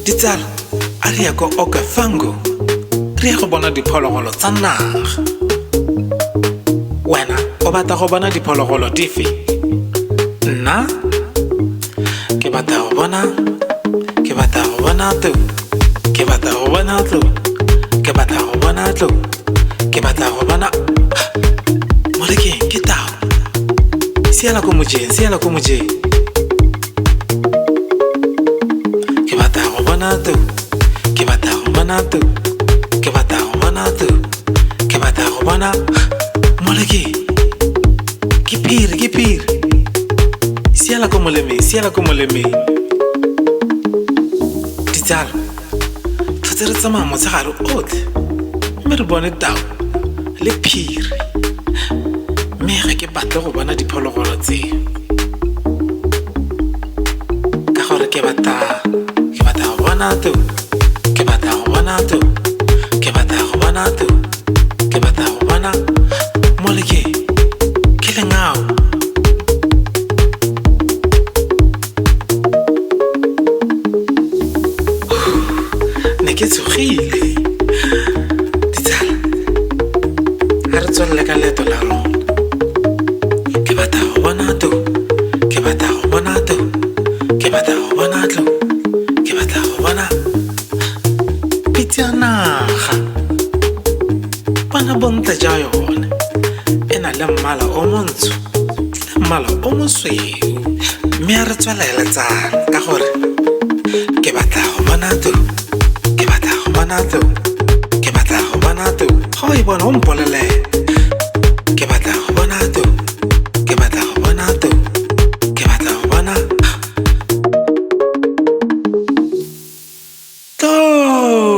Ditsala, a re ya ko Okavango re ya go bona diphologolo tsa naga. Wena o batla go bona diphologolo dife? Nna ke batla go bona tlo, ke batla go bona tlo, ke batla go bona tlo, ke batla go bona molekeng ke tao. Siela ko mojeng, siela ko mojeng. Ke batla go bona tlo, ke batla go bona tlo, ke batla go bona tlo, ke batla go bona molekeng. Ke phiri. Siela ko molemeng, siela ko molemeng. Ditsala, tlhotse re tsamaya motshegare otlhe mme re bone tao le phiri, mme ga ke batle go bona diphologolo tseo ka gore ke batla go bona tlo, ke batla go bona tlo, ke batla go bona tlo, ke batla go bona molekeng ke lengao. Ke tshogile. Ditsala, a re tswelele ka leeto la rona. Ke batla go bona tlo, ke batla go bona tlo, ke batla go bona tlo, ke batla go bona pitse ya naga. Bona bontle ja yone e na le mmala o montsho le mmala o mosweu, mme a re tswelele tsala ka gore ke batla go bona tlo, ke batla go bona tlo, ke batla go bona tlo. Ga o e bona o mpolele. Ke batla go bona tlo, ke batla go bona tlo, ke batla go bona tlo.